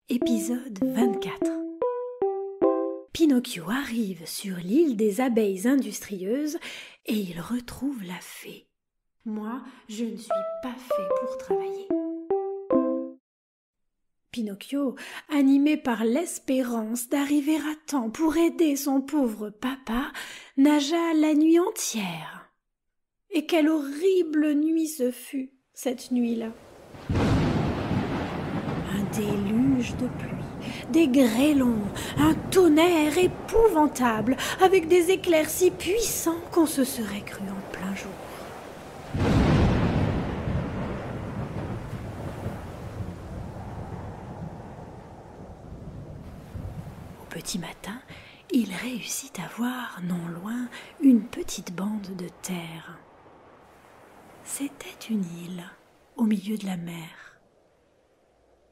Épisode 24. Pinocchio arrive sur l'île des abeilles industrieuses et il retrouve la fée. Moi, je ne suis pas fait pour travailler. Pinocchio, animé par l'espérance d'arriver à temps pour aider son pauvre papa, nagea la nuit entière. Et quelle horrible nuit ce fut, cette nuit-là! Un déluge de pluie, des grêlons, un tonnerre épouvantable, avec des éclairs si puissants qu'on se serait cru en plein jour. Au petit matin, il réussit à voir, non loin, une petite bande de terre. C'était une île, au milieu de la mer.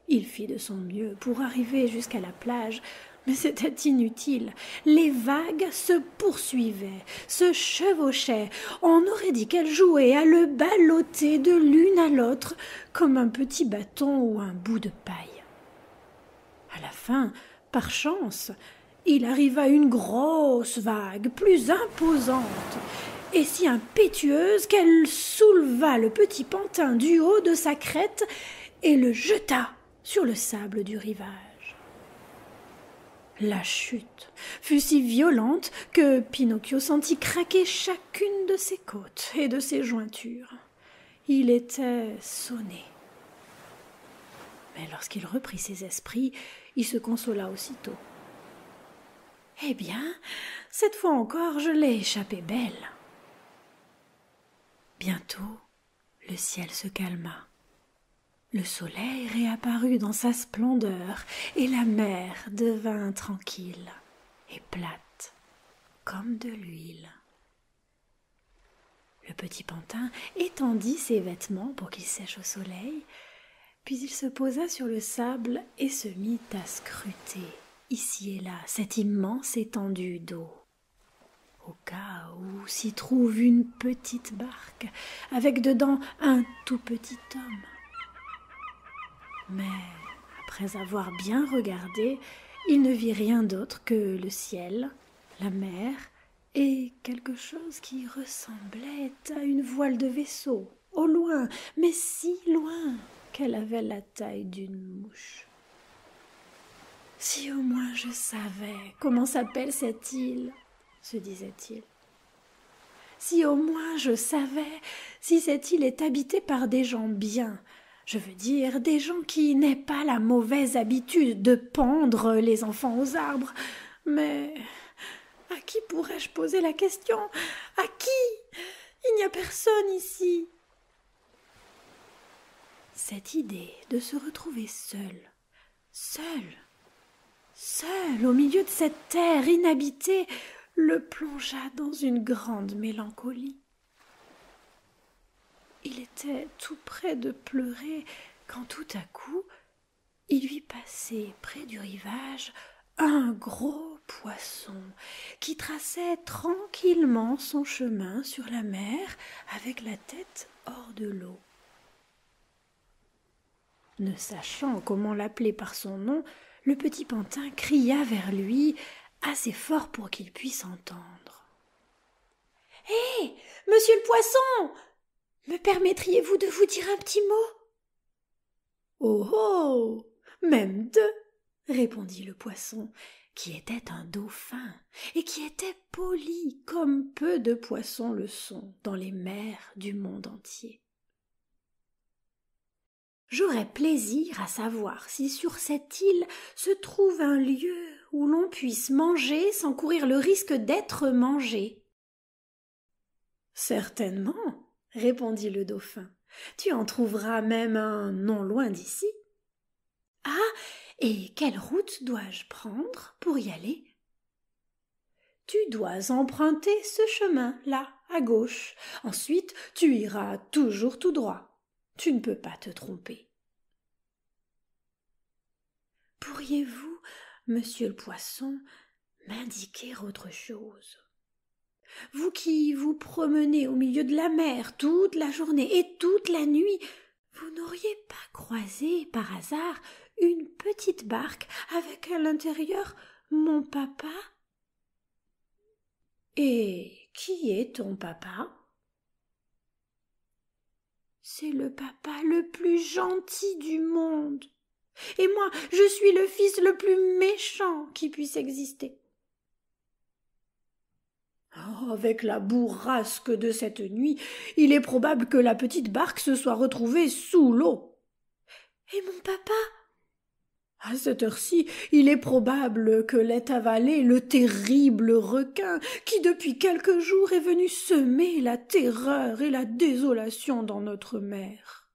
Il fit de son mieux pour arriver jusqu'à la plage, mais c'était inutile. Les vagues se poursuivaient, se chevauchaient. On aurait dit qu'elles jouaient à le balloter de l'une à l'autre comme un petit bâton ou un bout de paille. À la fin, par chance, il arriva une grosse vague, plus imposante, et si impétueuse qu'elle souleva le petit pantin du haut de sa crête et le jeta sur le sable du rivage. La chute fut si violente que Pinocchio sentit craquer chacune de ses côtes et de ses jointures. Il était sonné. Mais lorsqu'il reprit ses esprits, il se consola aussitôt. « Eh bien, cette fois encore, je l'ai échappé belle. » Bientôt, le ciel se calma. Le soleil réapparut dans sa splendeur et la mer devint tranquille et plate comme de l'huile. Le petit pantin étendit ses vêtements pour qu'ils sèchent au soleil, puis il se posa sur le sable et se mit à scruter ici et là cette immense étendue d'eau, au cas où s'y trouve une petite barque avec dedans un tout petit homme. Mais, après avoir bien regardé, il ne vit rien d'autre que le ciel, la mer et quelque chose qui ressemblait à une voile de vaisseau, au loin, mais si loin qu'elle avait la taille d'une mouche. « Si au moins je savais comment s'appelle cette île, » se disait-il. « Si au moins je savais si cette île est habitée par des gens bien, je veux dire des gens qui n'aient pas la mauvaise habitude de pendre les enfants aux arbres. Mais à qui pourrais-je poser la question? À qui? Il n'y a personne ici. » Cette idée de se retrouver seul au milieu de cette terre inhabitée, le plongea dans une grande mélancolie. Il était tout près de pleurer quand tout à coup, il vit passer près du rivage un gros poisson qui traçait tranquillement son chemin sur la mer avec la tête hors de l'eau. Ne sachant comment l'appeler par son nom, le petit pantin cria vers lui assez fort pour qu'il puisse entendre. « Hé, monsieur le poisson! Me permettriez-vous de vous dire un petit mot? »« Oh oh, même deux !» répondit le poisson, qui était un dauphin et qui était poli comme peu de poissons le sont dans les mers du monde entier. « J'aurais plaisir à savoir si sur cette île se trouve un lieu où l'on puisse manger sans courir le risque d'être mangé. »« Certainement, » répondit le dauphin. « Tu en trouveras même un non loin d'ici. »« Ah, et quelle route dois-je prendre pour y aller ? » ?»« Tu dois emprunter ce chemin-là, à gauche. Ensuite, tu iras toujours tout droit. Tu ne peux pas te tromper. »« Pourriez-vous, monsieur le poisson, m'indiquer autre chose ? Vous qui vous promenez au milieu de la mer toute la journée et toute la nuit, vous n'auriez pas croisé par hasard une petite barque avec à l'intérieur mon papa. Et qui est ton papa? C'est le papa le plus gentil du monde. Et moi, je suis le fils le plus méchant qui puisse exister. Oh, avec la bourrasque de cette nuit, il est probable que la petite barque se soit retrouvée sous l'eau. Et mon papa? À cette heure-ci, il est probable que l'ait avalé le terrible requin qui, depuis quelques jours, est venu semer la terreur et la désolation dans notre mer.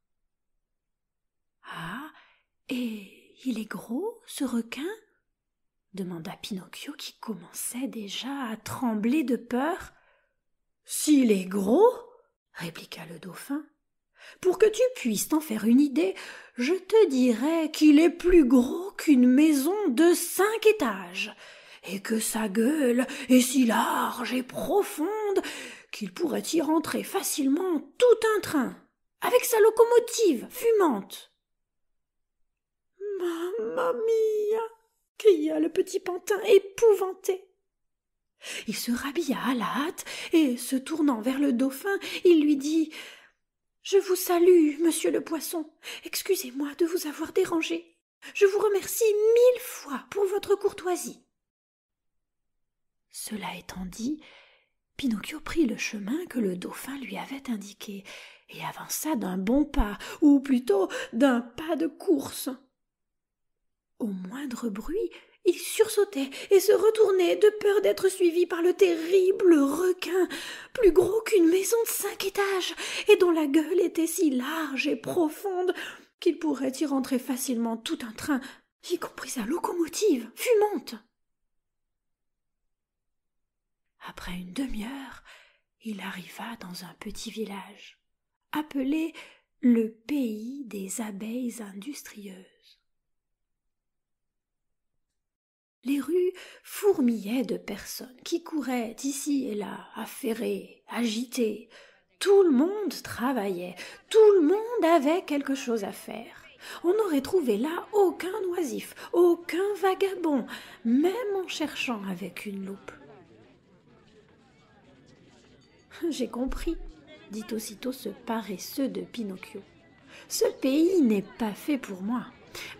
Ah, et il est gros, ce requin? Demanda Pinocchio qui commençait déjà à trembler de peur. S'il est gros, répliqua le dauphin, pour que tu puisses t'en faire une idée, je te dirais qu'il est plus gros qu'une maison de 5 étages, et que sa gueule est si large et profonde qu'il pourrait y rentrer facilement tout un train, avec sa locomotive fumante. « Mamma mia !» cria le petit pantin épouvanté. Il se rhabilla à la hâte et, se tournant vers le dauphin, il lui dit « Je vous salue, monsieur le poisson. Excusez-moi de vous avoir dérangé. Je vous remercie 1000 fois pour votre courtoisie. » Cela étant dit, Pinocchio prit le chemin que le dauphin lui avait indiqué et avança d'un bon pas, ou plutôt d'un pas de course. Au moindre bruit, il sursautait et se retournait de peur d'être suivi par le terrible requin, plus gros qu'une maison de 5 étages, et dont la gueule était si large et profonde qu'il pourrait y rentrer facilement tout un train, y compris sa locomotive fumante. Après une demi-heure, il arriva dans un petit village, appelé le pays des abeilles industrieuses. Les rues fourmillaient de personnes qui couraient ici et là, affairées, agitées. Tout le monde travaillait, tout le monde avait quelque chose à faire. On n'aurait trouvé là aucun oisif, aucun vagabond, même en cherchant avec une loupe. « J'ai compris, » dit aussitôt ce paresseux de Pinocchio. « Ce pays n'est pas fait pour moi.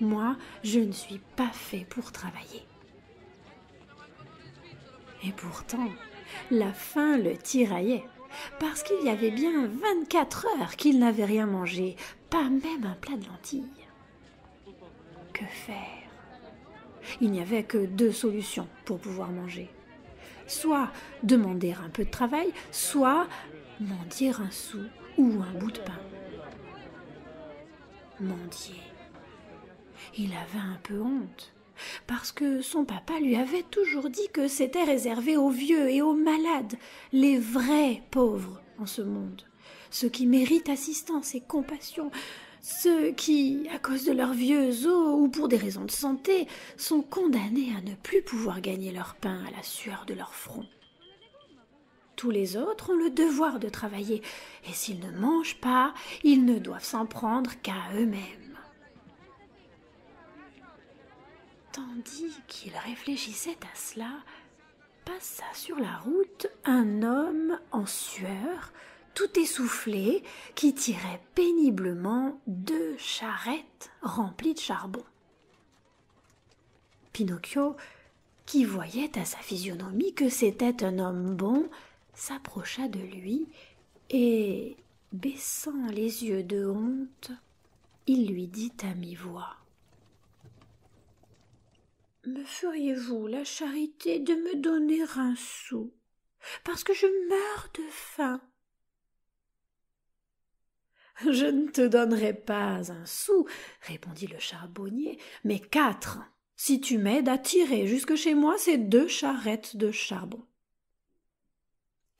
Moi, je ne suis pas fait pour travailler. » Et pourtant, la faim le tiraillait, parce qu'il y avait bien 24 heures qu'il n'avait rien mangé, pas même un plat de lentilles. Que faire? Il n'y avait que 2 solutions pour pouvoir manger. Soit demander un peu de travail, soit mendier un sou ou un bout de pain. Mendier. Il avait un peu honte, parce que son papa lui avait toujours dit que c'était réservé aux vieux et aux malades, les vrais pauvres en ce monde, ceux qui méritent assistance et compassion, ceux qui, à cause de leurs vieux os ou pour des raisons de santé, sont condamnés à ne plus pouvoir gagner leur pain à la sueur de leur front. Tous les autres ont le devoir de travailler, et s'ils ne mangent pas, ils ne doivent s'en prendre qu'à eux-mêmes. Tandis qu'il réfléchissait à cela, passa sur la route un homme en sueur, tout essoufflé, qui tirait péniblement 2 charrettes remplies de charbon. Pinocchio, qui voyait à sa physionomie que c'était un homme bon, s'approcha de lui et, baissant les yeux de honte, il lui dit à mi-voix: « Me feriez-vous la charité de me donner un sou, parce que je meurs de faim? » « Je ne te donnerai pas un sou, » répondit le charbonnier, « mais 4, si tu m'aides à tirer jusque chez moi ces 2 charrettes de charbon. »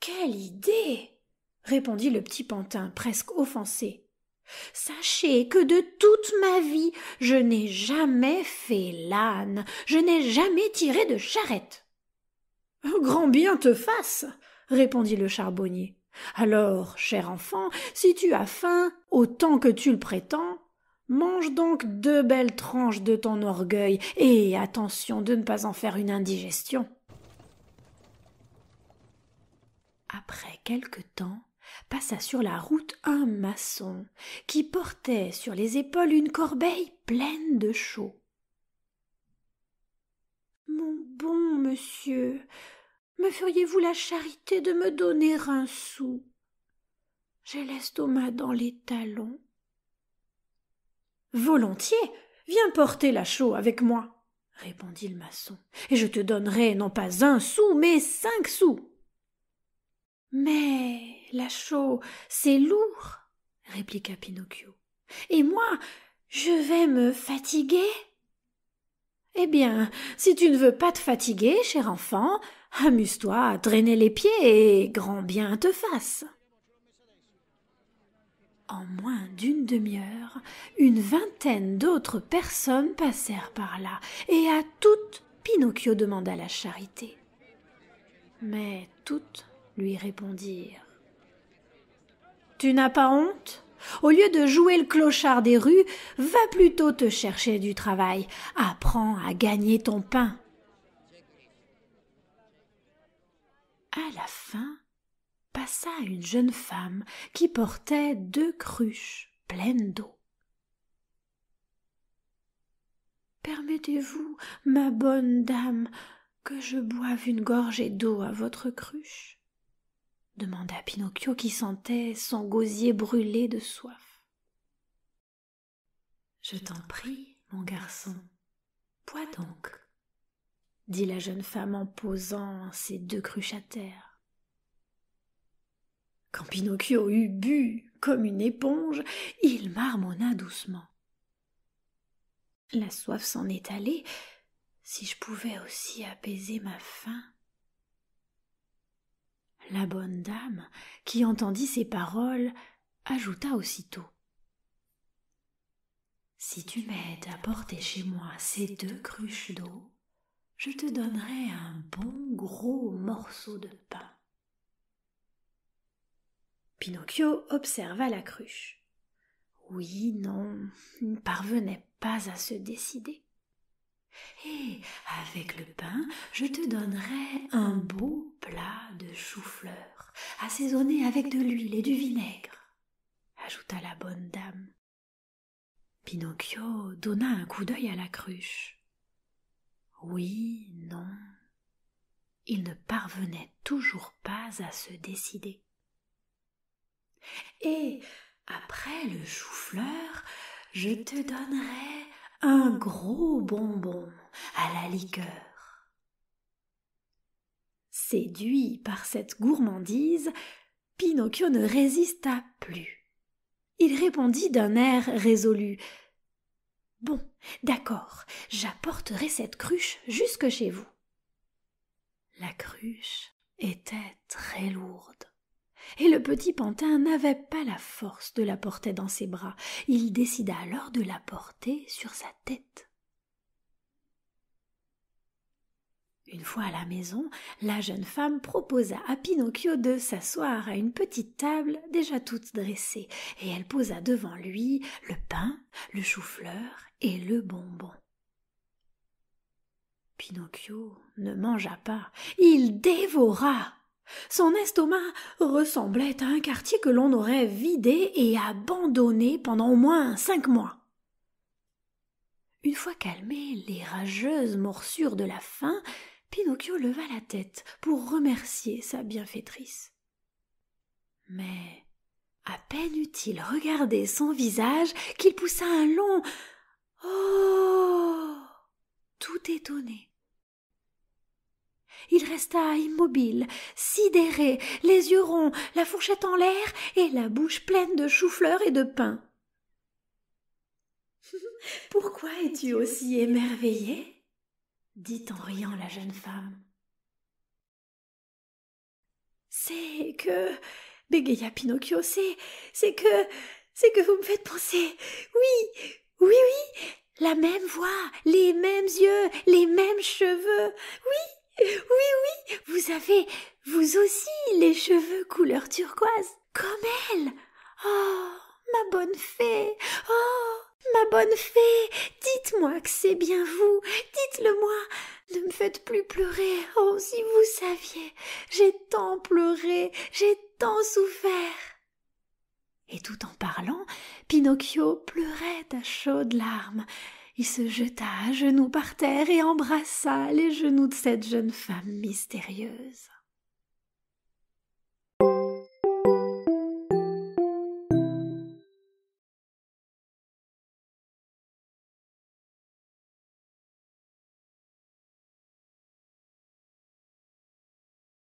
« Quelle idée !» répondit le petit pantin, presque offensé. « Sachez que de toute ma vie, je n'ai jamais fait l'âne, je n'ai jamais tiré de charrette. »« Grand bien te fasse !» répondit le charbonnier. « Alors, cher enfant, si tu as faim, autant que tu le prétends, Mange donc 2 belles tranches de ton orgueil, et attention de ne pas en faire une indigestion. » Après quelque temps, passa sur la route un maçon qui portait sur les épaules une corbeille pleine de chaux. « Mon bon monsieur, me feriez-vous la charité de me donner un sou? J'ai l'estomac dans les talons. »« Volontiers, viens porter la chaux avec moi, » répondit le maçon, « et je te donnerai non pas 1 sou, mais 5 sous. »« Mais la chaux, c'est lourd, » répliqua Pinocchio, « et moi, je vais me fatiguer. »« Eh bien, si tu ne veux pas te fatiguer, cher enfant, amuse-toi à traîner les pieds et grand bien te fasse. » En moins d'une demi-heure, une vingtaine d'autres personnes passèrent par là, et à toutes Pinocchio demanda la charité. Mais toutes lui répondirent: « Tu n'as pas honte ? Au lieu de jouer le clochard des rues, va plutôt te chercher du travail. Apprends à gagner ton pain. » À la fin, passa une jeune femme qui portait 2 cruches pleines d'eau. « Permettez-vous, ma bonne dame, que je boive une gorgée d'eau à votre cruche ?» demanda Pinocchio qui sentait son gosier brûler de soif. « Je t'en prie, mon garçon, bois donc, » dit la jeune femme en posant ses 2 cruches à terre. Quand Pinocchio eut bu comme une éponge, il marmonna doucement: « La soif s'en est allée, si je pouvais aussi apaiser ma faim. » La bonne dame, qui entendit ces paroles, ajouta aussitôt: « Si tu m'aides à porter chez moi ces 2 cruches d'eau, je te donnerai un bon gros morceau de pain. » Pinocchio observa la cruche. Oui, non, il ne parvenait pas à se décider. « Et avec le pain, je te donnerai un beau plat de chou-fleur, assaisonné avec de l'huile et du vinaigre, » ajouta la bonne dame. Pinocchio donna un coup d'œil à la cruche. Oui, non, il ne parvenait toujours pas à se décider. « Et après le chou-fleur, je te donnerai un gros bonbon à la liqueur. » Séduit par cette gourmandise, Pinocchio ne résista plus. Il répondit d'un air résolu: « Bon, d'accord, j'apporterai cette cruche jusque chez vous. » La cruche était très lourde, et le petit pantin n'avait pas la force de la porter dans ses bras. Il décida alors de la porter sur sa tête. Une fois à la maison, la jeune femme proposa à Pinocchio de s'asseoir à une petite table déjà toute dressée, et elle posa devant lui le pain, le chou-fleur et le bonbon. Pinocchio ne mangea pas, il dévora. Son estomac ressemblait à un quartier que l'on aurait vidé et abandonné pendant au moins 5 mois. Une fois calmées les rageuses morsures de la faim, Pinocchio leva la tête pour remercier sa bienfaitrice. Mais à peine eut-il regardé son visage qu'il poussa un long « Oh !» tout étonné. Il resta immobile, sidéré, les yeux ronds, la fourchette en l'air et la bouche pleine de chou-fleur et de pain. « Pourquoi es-tu aussi émerveillé ?» dit en riant la jeune femme. « C'est que, » bégaya Pinocchio, c'est que vous me faites penser. Oui, oui, oui, la même voix, les mêmes yeux, les mêmes cheveux. Oui, oui, oui, vous avez, vous aussi, les cheveux couleur turquoise, comme elle. Oh, ma bonne fée, oh, Ma bonne fée, dites-moi que c'est bien vous, dites-le-moi, ne me faites plus pleurer, oh, si vous saviez, j'ai tant pleuré, j'ai tant souffert. » Et tout en parlant, Pinocchio pleurait à chaudes larmes. Il se jeta à genoux par terre et embrassa les genoux de cette jeune femme mystérieuse.